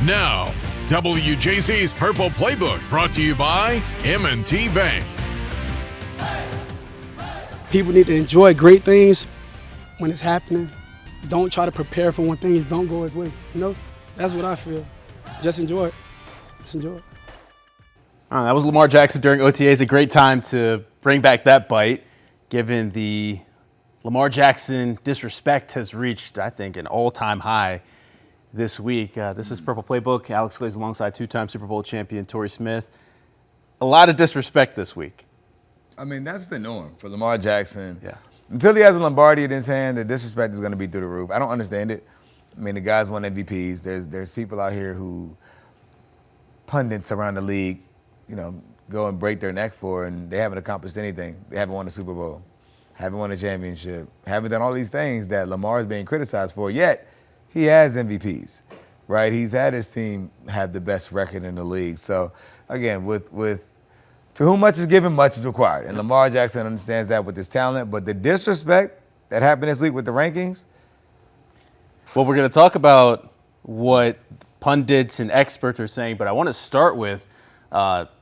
Now, WJC's Purple Playbook brought to you by M&T Bank. People need to enjoy great things when it's happening. Don't try to prepare for when things don't go his way. You know, that's what I feel. Just enjoy it. Just enjoy it. That was Lamar Jackson during OTAs. A great time to bring back that bite, given the Lamar Jackson disrespect has reached, I think, an all-time high this week. This is Purple Playbook. Alex Glaze alongside two-time Super Bowl champion Tory Smith. A lot of disrespect this week. I mean, that's the norm for Lamar Jackson. Yeah. Until he has a Lombardi in his hand, the disrespect is going to be through the roof. I don't understand it. I mean, the guy's won MVPs. There's people out here who pundits around the league, go and break their neck for, and they haven't accomplished anything. They haven't won a Super Bowl, haven't won a championship, haven't done all these things that Lamar is being criticized for, yet he has MVPs, right? He's had his team have the best record in the league. So, again, with to whom much is given, much is required. And Lamar Jackson understands that with his talent. But the disrespect that happened this week with the rankings. Well, we're going to talk about what pundits and experts are saying, but I want to start with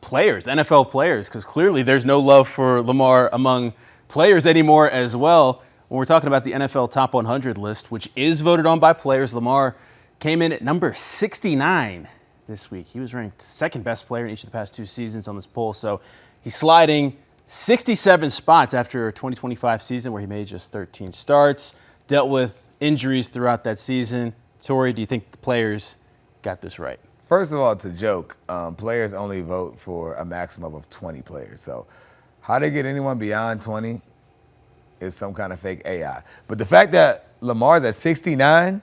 players, NFL players, because clearly there's no love for Lamar among players anymore as well. When we're talking about the NFL Top 100 list, which is voted on by players, Lamar came in at number 69 this week. He was ranked second best player in each of the past two seasons on this poll. So he's sliding 67 spots after a 2025 season where he made just 13 starts, dealt with injuries throughout that season. Tory, do you think the players got this right? First of all, it's a joke. Players only vote for a maximum of 20 players. So how they get anyone beyond 20 is some kind of fake AI. But the fact that Lamar's at 69,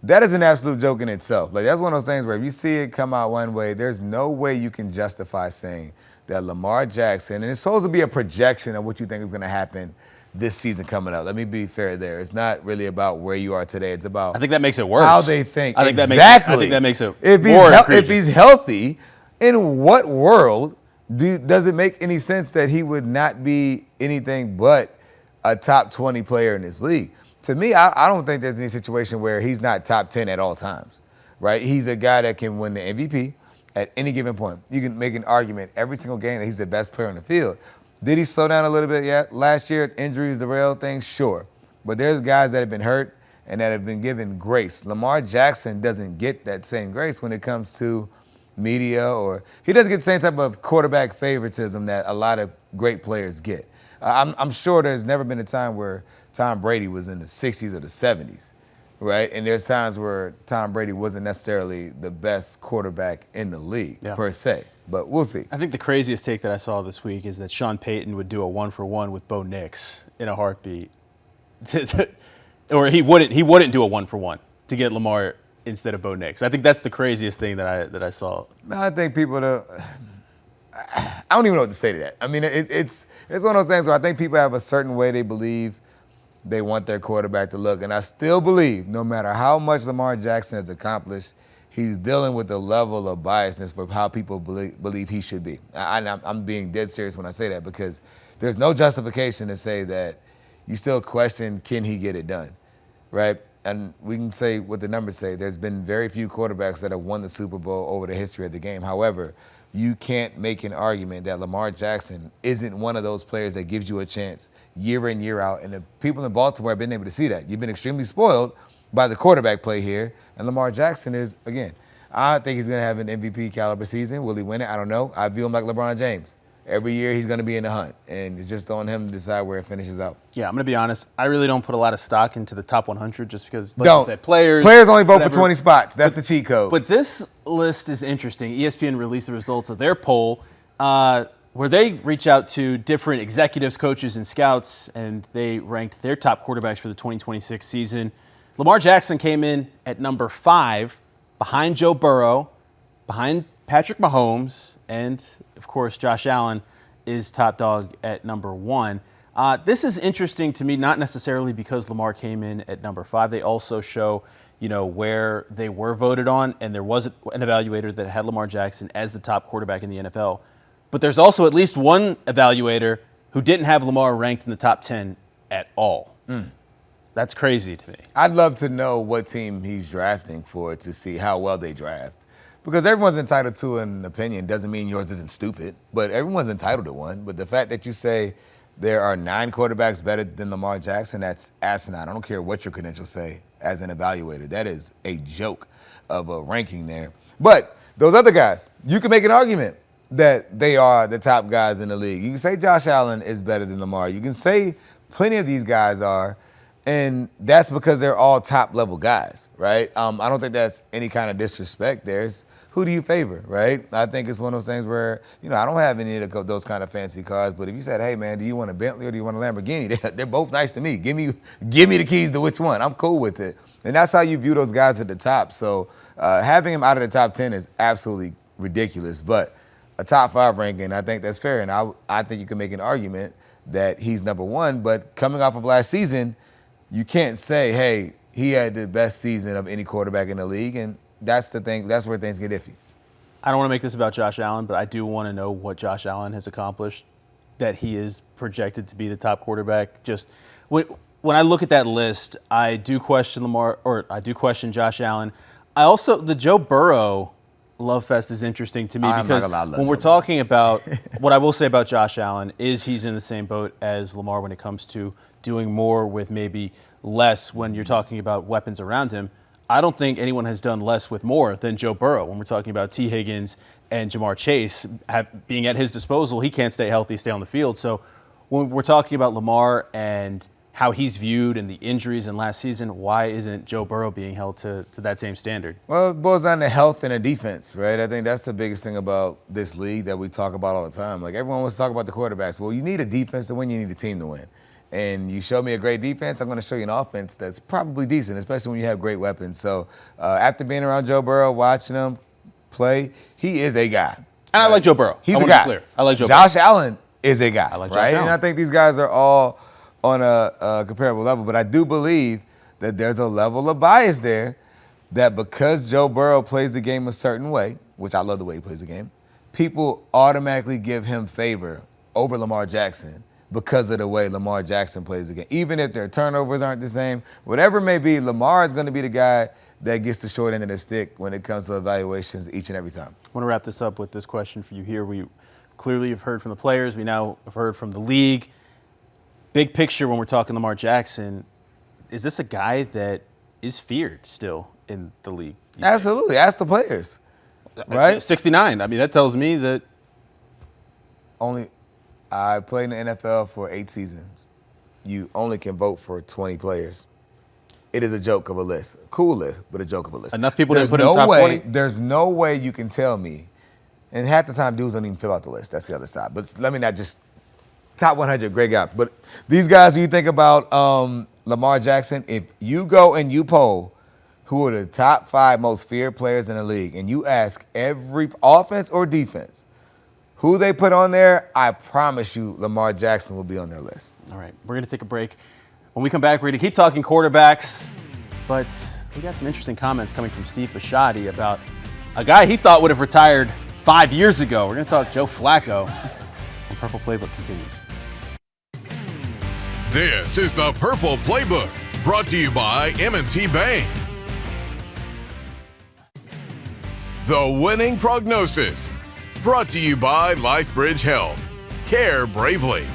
that is an absolute joke in itself. Like, that's one of those things where if you see it come out one way, there's no way you can justify saying that Lamar Jackson, and it's supposed to be a projection of what you think is going to happen this season coming up. Let me be fair there. It's not really about where you are today. It's about I think that makes it worse. How they think. I think exactly. I think that makes it if he's healthy, in what world does it make any sense that he would not be anything but a top 20 player in this league? To me, I don't think there's any situation where he's not top 10 at all times, right? He's a guy that can win the MVP at any given point. You can make an argument every single game that he's the best player on the field. Did he slow down a little bit yet? Last year, injuries derailed things, sure. But there's guys that have been hurt and that have been given grace. Lamar Jackson doesn't get that same grace when it comes to media, or he doesn't get the same type of quarterback favoritism that a lot of great players get. I'm sure there's never been a time where Tom Brady was in the 60s or the 70s, right? And there's times where Tom Brady wasn't necessarily the best quarterback in the league, per se. But we'll see. I think the craziest take that I saw this week is that Sean Payton would do a 1-for-1 with Bo Nix in a heartbeat. Or he wouldn't do a 1-for-1 to get Lamar instead of Bo Nix. I think that's the craziest thing that I saw. No, I think people I don't even know what to say to that. I mean, it's one of those things where I think people have a certain way they believe they want their quarterback to look. And I still believe no matter how much Lamar Jackson has accomplished, he's dealing with a level of biasness for how people believe he should be. I'm being dead serious when I say that, because there's no justification to say that you still question, can he get it done, right? And we can say what the numbers say. There's been very few quarterbacks that have won the Super Bowl over the history of the game. However, you can't make an argument that Lamar Jackson isn't one of those players that gives you a chance year in, year out. And the people in Baltimore have been able to see that. You've been extremely spoiled by the quarterback play here. And Lamar Jackson is, again, I think he's going to have an MVP caliber season. Will he win it? I don't know. I view him like LeBron James. Every year he's going to be in the hunt, and it's just on him to decide where it finishes out. Yeah, I'm going to be honest. I really don't put a lot of stock into the top 100 just because, like you said, players only vote for 20 spots. That's the cheat code. But this list is interesting. ESPN released the results of their poll where they reach out to different executives, coaches, and scouts, and they ranked their top quarterbacks for the 2026 season. Lamar Jackson came in at number 5, behind Joe Burrow, behind Patrick Mahomes, and, of course, Josh Allen is top dog at number 1. This is interesting to me, not necessarily because Lamar came in at number 5. They also show, where they were voted on, and there was an evaluator that had Lamar Jackson as the top quarterback in the NFL. But there's also at least one evaluator who didn't have Lamar ranked in the top 10 at all. That's crazy to me. I'd love to know what team he's drafting for to see how well they draft. Because everyone's entitled to an opinion. Doesn't mean yours isn't stupid, but everyone's entitled to one. But the fact that you say there are 9 quarterbacks better than Lamar Jackson, that's asinine. I don't care what your credentials say as an evaluator. That is a joke of a ranking there. But those other guys, you can make an argument that they are the top guys in the league. You can say Josh Allen is better than Lamar. You can say plenty of these guys are. And that's because they're all top-level guys, right? I don't think that's any kind of disrespect. There's who do you favor, right? I think it's one of those things where, I don't have any of those kind of fancy cars, but if you said, hey, man, do you want a Bentley or do you want a Lamborghini? They're both nice to me. Give me the keys to which one. I'm cool with it. And that's how you view those guys at the top. So having him out of the top 10 is absolutely ridiculous. But a top 5 ranking, I think that's fair. And I think you can make an argument that he's number 1. But coming off of last season, you can't say, hey, he had the best season of any quarterback in the league, and that's the thing. That's where things get iffy. I don't want to make this about Josh Allen, but I do want to know what Josh Allen has accomplished, that he is projected to be the top quarterback. Just when I look at that list, I do question Josh Allen. I also, the Joe Burrow love fest is interesting to me because when we're talking about what I will say about Josh Allen is he's in the same boat as Lamar when it comes to doing more with maybe less when you're talking about weapons around him. I don't think anyone has done less with more than Joe Burrow. When we're talking about T. Higgins and Jamar Chase being at his disposal, he can't stay healthy, stay on the field. So when we're talking about Lamar and how he's viewed and the injuries in last season, why isn't Joe Burrow being held to that same standard? Well, it boils down to health and a defense, right? I think that's the biggest thing about this league that we talk about all the time. Like, everyone wants to talk about the quarterbacks. Well, you need a defense to win. You need a team to win. And you show me a great defense, I'm going to show you an offense that's probably decent, especially when you have great weapons. So after being around Joe Burrow, watching him play, he is a guy. And I like Joe Burrow. He's a guy. Clear. I like Joe Josh Allen is a guy. I like Josh right? Allen. And I think these guys are all on a comparable level. But I do believe that there's a level of bias there that because Joe Burrow plays the game a certain way, which I love the way he plays the game, people automatically give him favor over Lamar Jackson because of the way Lamar Jackson plays the game. Even if their turnovers aren't the same, whatever it may be, Lamar is going to be the guy that gets the short end of the stick when it comes to evaluations each and every time. I want to wrap this up with this question for you here. We clearly have heard from the players. We now have heard from the league. Big picture when we're talking Lamar Jackson, is this a guy that is feared still in the league? Absolutely. Ask the players. Right? 69. I mean, that tells me that. I played in the NFL for 8 seasons. You only can vote for 20 players. It is a joke of a list. Cool list, but a joke of a list. Enough people didn't put in the top 20? There's no way you can tell me, and half the time dudes don't even fill out the list. That's the other side. But let me not just top 100, great guy. But these guys, you think about Lamar Jackson, if you go and you poll who are the top 5 most feared players in the league, and you ask every offense or defense who they put on there, I promise you Lamar Jackson will be on their list. All right, we're going to take a break. When we come back, we're going to keep talking quarterbacks, but we got some interesting comments coming from Steve Bisciotti about a guy he thought would have retired 5 years ago. We're going to talk Joe Flacco. And Purple Playbook continues. This is the Purple Playbook, brought to you by M&T Bank. The winning prognosis, brought to you by LifeBridge Health. Care bravely.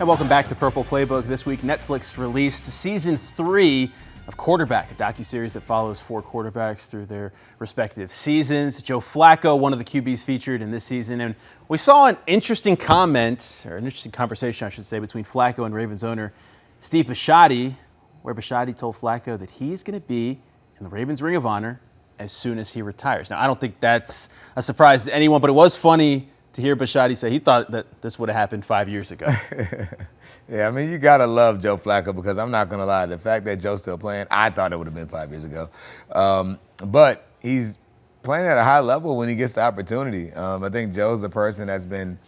And welcome back to Purple Playbook. This week, Netflix released Season 3 of Quarterback, a docuseries that follows 4 quarterbacks through their respective seasons. Joe Flacco, one of the QBs featured in this season. And we saw an interesting comment, or an interesting conversation, I should say, between Flacco and Ravens owner Steve Bisciotti, where Bisciotti told Flacco that he's going to be in the Ravens Ring of Honor as soon as he retires. Now, I don't think that's a surprise to anyone, but it was funny to hear Bisciotti say he thought that this would have happened 5 years ago. Yeah, I mean, you got to love Joe Flacco because I'm not going to lie. The fact that Joe's still playing, I thought it would have been 5 years ago. But he's playing at a high level when he gets the opportunity. I think Joe's a person that's been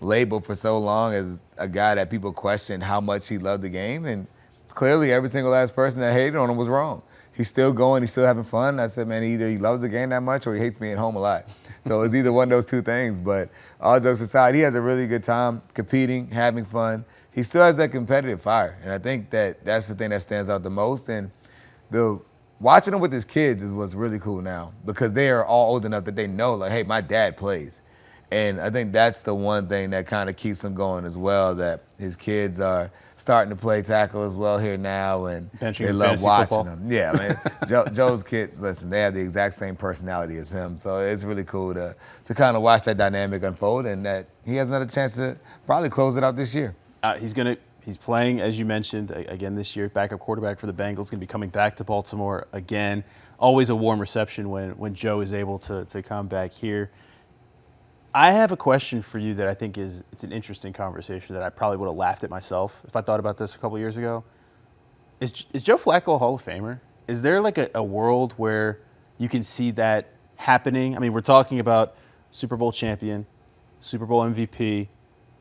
labeled for so long as a guy that people questioned how much he loved the game. And clearly every single last person that hated on him was wrong. He's still going. He's still having fun. I said, man, either he loves the game that much or he hates being home a lot. So it's either one of those two things. But all jokes aside, he has a really good time competing, having fun. he still has that competitive fire. And I think that's the thing that stands out the most. And watching him with his kids is what's really cool now, because they are all old enough that they know, like, hey, my dad plays. And I think that's the one thing that kind of keeps him going as well, that his kids are starting to play tackle as well here now, and Benching they love fantasy watching football. them. Yeah, man. Joe's kids, listen, they have the exact same personality as him. So it's really cool to kind of watch that dynamic unfold, and that he has another chance to probably close it out this year. He's playing, as you mentioned, again this year, backup quarterback for the Bengals, going to be coming back to Baltimore again. Always a warm reception when Joe is able to come back here. I have a question for you that I think it's an interesting conversation that I probably would have laughed at myself if I thought about this a couple years ago. Is Joe Flacco a Hall of Famer? Is there like a world where you can see that happening? I mean, we're talking about Super Bowl champion, Super Bowl MVP,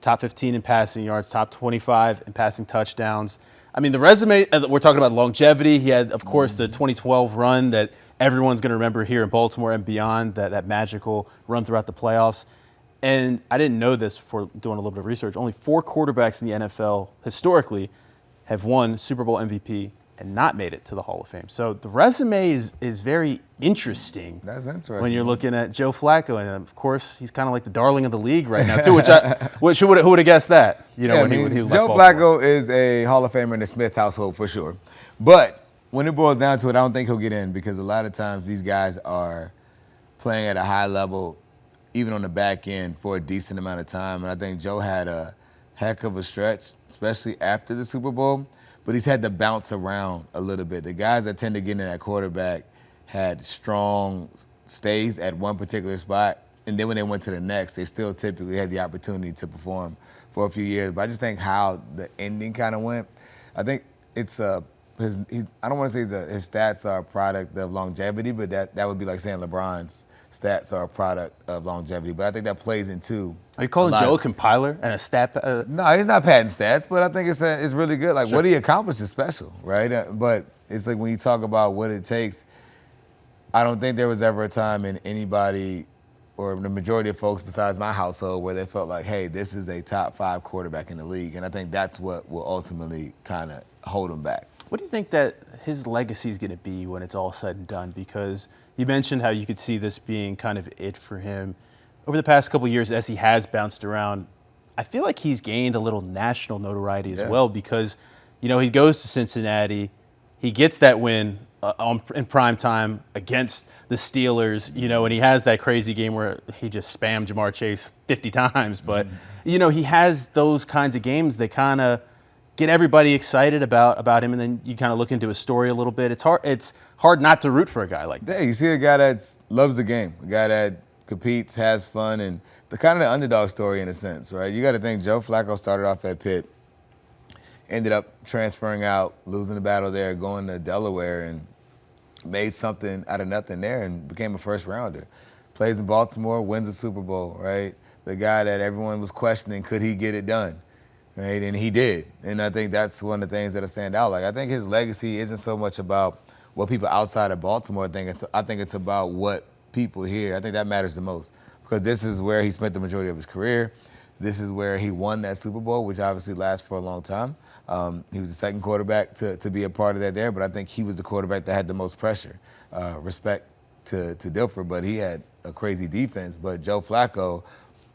top 15 in passing yards, top 25 in passing touchdowns. I mean, the resume, we're talking about longevity. He had, of course, the 2012 run that everyone's going to remember here in Baltimore and beyond, that magical run throughout the playoffs. And I didn't know this before doing a little bit of research. Only 4 quarterbacks in the NFL historically have won Super Bowl MVP and not made it to the Hall of Fame. So the resume is very interesting. That's interesting. When you're looking at Joe Flacco, and of course he's kind of like the darling of the league right now too. Who would have guessed that? You know, when he was Joe Flacco is a Hall of Famer in the Smith household for sure. But when it boils down to it, I don't think he'll get in, because a lot of times these guys are playing at a high level, even on the back end, for a decent amount of time. And I think Joe had a heck of a stretch, especially after the Super Bowl, but he's had to bounce around a little bit. The guys that tend to get in at quarterback had strong stays at one particular spot, and then when they went to the next, they still typically had the opportunity to perform for a few years. But I just think how the ending kind of went, I think it's I don't want to say his stats are a product of longevity, but that would be like saying LeBron's stats are a product of longevity. But I think that plays into. Are you calling Joe a compiler and a stat? No, he's not padding stats, but I think it's really good. Like, what he accomplished is special, right? But it's like when you talk about what it takes, I don't think there was ever a time in anybody or the majority of folks besides my household where they felt like, hey, this is a top 5 quarterback in the league. And I think that's what will ultimately kind of hold him back. What do you think that his legacy is going to be when it's all said and done? Because you mentioned how you could see this being kind of it for him. Over the past couple of years, as he has bounced around, I feel like he's gained a little national notoriety as well, because, you know, he goes to Cincinnati, he gets that win in prime time against the Steelers, you know, and he has that crazy game where he just spammed Jamar Chase 50 times. But, you know, he has those kinds of games that kind of get everybody excited about him, and then you kind of look into his story a little bit. It's hard not to root for a guy like that. Yeah, you see a guy that loves the game, a guy that competes, has fun, and the kind of the underdog story in a sense, right? You got to think Joe Flacco started off at Pitt, ended up transferring out, losing the battle there, going to Delaware, and made something out of nothing there and became a first rounder. Plays in Baltimore, wins a Super Bowl, right? The guy that everyone was questioning, could he get it done? Right, and he did. And I think that's one of the things that'll stand out. Like, I think his legacy isn't so much about what people outside of Baltimore think. I think it's about what people here. I think that matters the most, because this is where he spent the majority of his career. This is where he won that Super Bowl, which obviously lasts for a long time. He was the second quarterback to be a part of that there, but I think he was the quarterback that had the most pressure. Respect to Dilfer, but he had a crazy defense. But Joe Flacco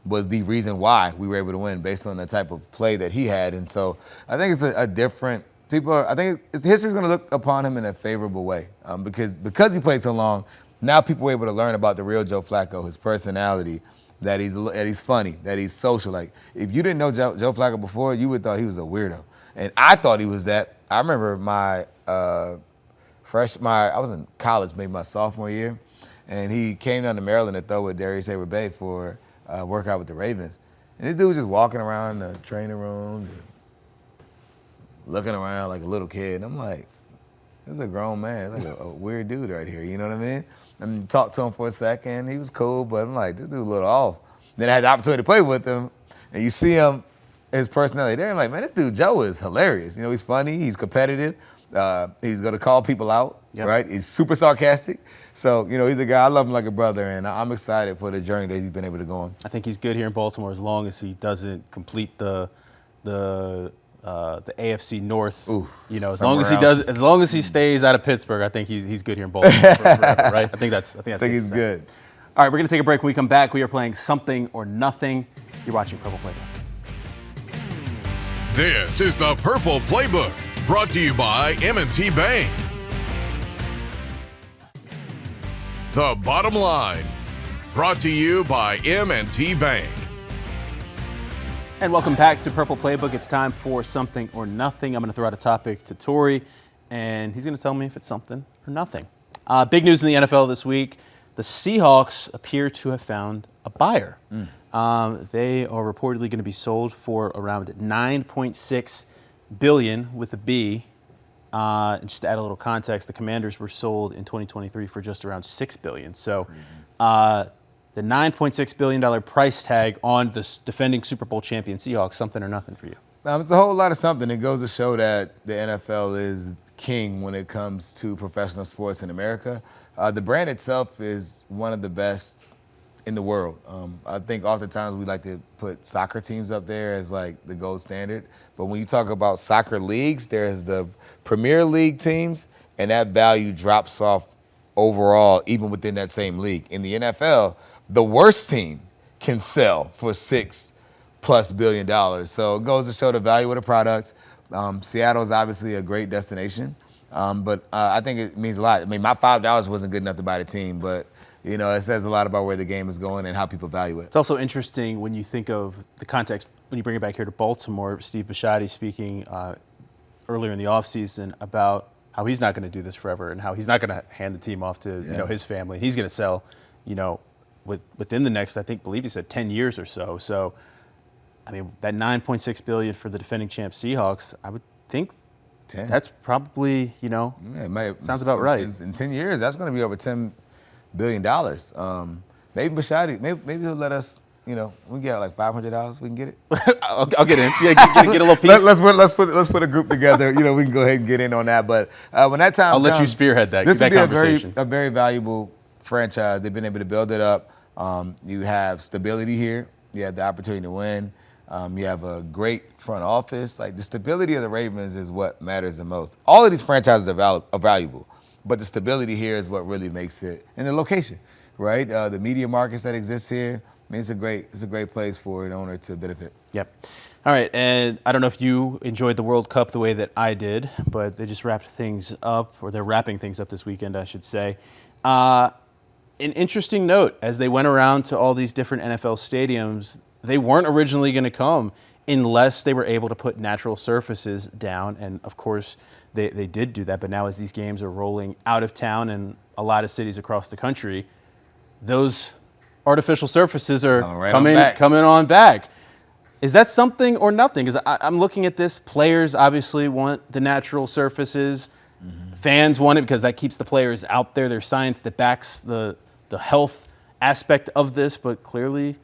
was the reason why we were able to win, based on the type of play that he had. And so I think it's a different – I think history's going to look upon him in a favorable way, because he played so long. Now people are able to learn about the real Joe Flacco, his personality, that he's funny, that he's social. Like, if you didn't know Joe Flacco before, you would thought he was a weirdo. And I thought he was that. I remember I was in college, maybe my sophomore year, and he came down to Maryland to throw with Darius Bay for workout with the Ravens. And this dude was just walking around the training room, looking around like a little kid. And I'm like, this is a grown man. It's like a weird dude right here, you know what I mean? I mean, talked to him for a second. He was cool, but I'm like, this dude a little off. Then I had the opportunity to play with him, and you see him, his personality there. I'm like, man, this dude Joe is hilarious. You know, he's funny, he's competitive, he's gonna call people out, right? He's super sarcastic. So, you know, he's a guy, I love him like a brother, and I'm excited for the journey that he's been able to go on. I think he's good here in Baltimore as long as he doesn't complete the the AFC North. Ooh, as long as he stays out of Pittsburgh, I think he's good here in Baltimore forever, right? I think he's good. All right, we're going to take a break. When we come back, we are playing Something or Nothing. You're watching Purple Playbook. This is the Purple Playbook, brought to you by M&T Bank. The Bottom Line, brought to you by M&T Bank. And welcome back to Purple Playbook. It's time for Something or Nothing. I'm going to throw out a topic to Tory, and he's going to tell me if it's something or nothing. Big news in the NFL this week. The Seahawks appear to have found a buyer. They are reportedly going to be sold for around $9.6 billion with a B. And just to add a little context, the Commanders were sold in 2023 for just around $6 billion. So the $9.6 billion price tag on the defending Super Bowl champion Seahawks, something or nothing for you? It's a whole lot of something. It goes to show that the NFL is king when it comes to professional sports in America. The brand itself is one of the best in the world. I think oftentimes we like to put soccer teams up there as like the gold standard. But when you talk about soccer leagues, there's the Premier League teams, and that value drops off overall, even within that same league. In the NFL, the worst team can sell for $6+ billion. So it goes to show the value of the product. Seattle is obviously a great destination. But I think it means a lot. I mean, my $5 wasn't good enough to buy the team, but it says a lot about where the game is going and how people value it. It's also interesting when you think of the context, when you bring it back here to Baltimore, Steve Bisciotti speaking earlier in the offseason about how he's not going to do this forever and how he's not going to hand the team off to his family. He's going to sell, within the next, believe he said 10 years or so. So, I mean, that $9.6 billion for the defending champ Seahawks, I would think 10. That's probably, sounds about right. In 10 years, that's going to be over $10 billion. Maybe Bisciotti, maybe he'll let us, we get like $500, we can get it. I'll get in. Yeah, get a little piece. Let's put a group together. We can go ahead and get in on that. But when that time I'll comes, let you spearhead that. This will be conversation. a very valuable franchise. They've been able to build it up. You have stability here. You have the opportunity to win. You have a great front office. Like, the stability of the Ravens is what matters the most. All of these franchises are valuable, but the stability here is what really makes it. And the location, right? The media markets that exist here. I mean, it's a great place for an owner to benefit. Yep. All right, and I don't know if you enjoyed the World Cup the way that I did, but they just wrapped things up, or they're wrapping things up this weekend, I should say. An interesting note, as they went around to all these different NFL stadiums, they weren't originally going to come unless they were able to put natural surfaces down. And, of course, they did do that. But now as these games are rolling out of town in a lot of cities across the country, those artificial surfaces are coming on back. Is that something or nothing? Because I'm looking at this. Players obviously want the natural surfaces. Mm-hmm. Fans want it because that keeps the players out there. There's science that backs the health aspect of this. But clearly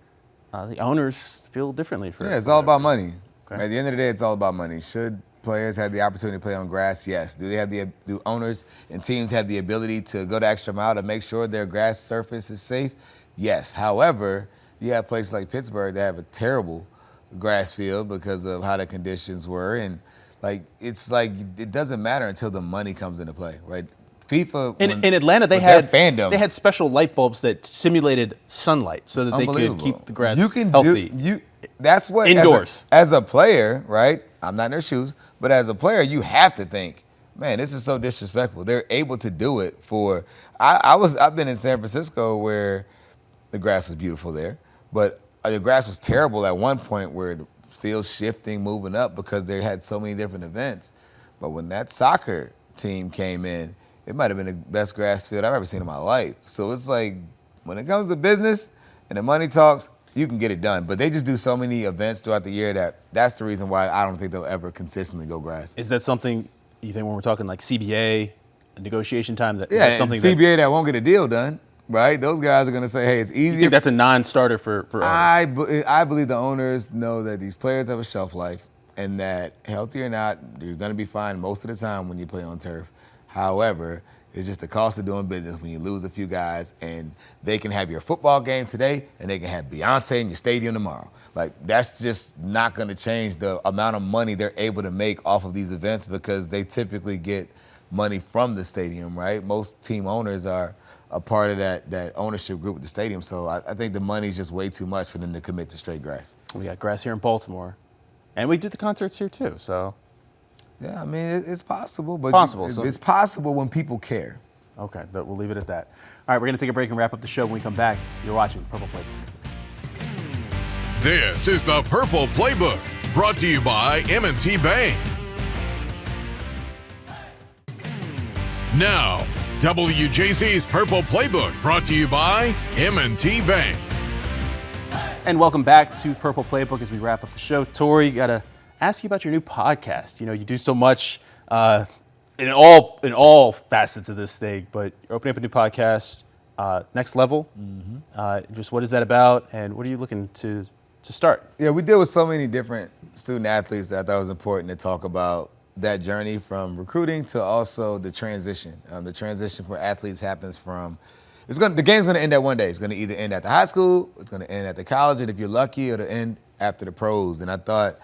the owners feel differently. It's all about money. Okay. At the end of the day, it's all about money. Should players have the opportunity to play on grass? Yes. Do owners and teams have the ability to go the extra mile to make sure their grass surface is safe? Yes. However, you have places like Pittsburgh that have a terrible grass field because of how the conditions were, and it doesn't matter until the money comes into play, right? FIFA in Atlanta, they had special light bulbs that simulated sunlight so that they could keep the grass healthy. That's what indoors as a player, right? I'm not in their shoes, but as a player, you have to think, man, this is so disrespectful. They're able to do it for. I've been in San Francisco where the grass was beautiful there, but the grass was terrible at one point where the field shifting, moving up because they had so many different events. But when that soccer team came in, it might have been the best grass field I've ever seen in my life. So it's like, when it comes to business and the money talks, you can get it done. But they just do so many events throughout the year that's the reason why I don't think they'll ever consistently go grass. Is that something you think when we're talking like CBA, negotiation time, that's something CBA that won't get a deal done, right? Those guys are going to say, hey, it's easier. You think that's a non-starter for owners? I believe the owners know that these players have a shelf life and that, healthy or not, you're going to be fine most of the time when you play on turf. However, It's just the cost of doing business when you lose a few guys, and they can have your football game today, and they can have Beyonce in your stadium tomorrow. Like, that's just not going to change the amount of money they're able to make off of these events because they typically get money from the stadium, right? Most team owners are a part of that ownership group at the stadium. So I think the money's just way too much for them to commit to straight grass. We got grass here in Baltimore, and we do the concerts here too. So yeah, I mean, it's possible, but it's possible when people care. Okay, but we'll leave it at that. All right, we're going to take a break and wrap up the show. When we come back, you're watching Purple Playbook. This is the Purple Playbook, brought to you by M&T Bank. Now, WJC's Purple Playbook, brought to you by M&T Bank. And welcome back to Purple Playbook as we wrap up the show. Tory, got to ask you about your new podcast. You know, you do so much in all facets of this thing, but you're opening up a new podcast, Next Level. Just what is that about, and what are you looking to start? Yeah, we deal with so many different student athletes that I thought it was important to talk about that journey from recruiting to also the transition. The transition for athletes happens from the game's going to end at one day. It's going to either end at the high school, it's going to end at the college, and if you're lucky, it'll end after the pros. And I thought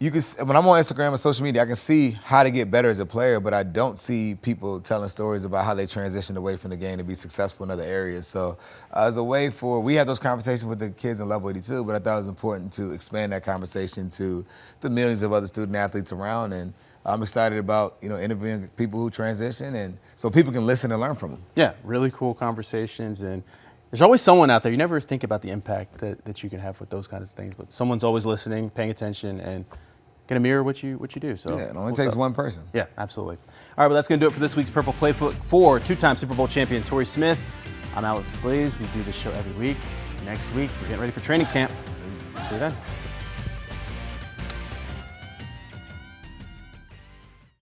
when I'm on Instagram and social media, I can see how to get better as a player, but I don't see people telling stories about how they transitioned away from the game to be successful in other areas. So as a way we had those conversations with the kids in Level 82, but I thought it was important to expand that conversation to the millions of other student athletes around. And I'm excited about, interviewing people who transition, and so people can listen and learn from them. Yeah, really cool conversations, and there's always someone out there. You never think about the impact that you can have with those kinds of things, but someone's always listening, paying attention, and going to mirror what you do. So yeah, it only takes one person. Yeah, absolutely. All right, well, that's going to do it for this week's Purple Playbook for two-time Super Bowl champion Tory Smith. I'm Alex Glaze. We do this show every week. Next week, we're getting ready for training camp. See you then.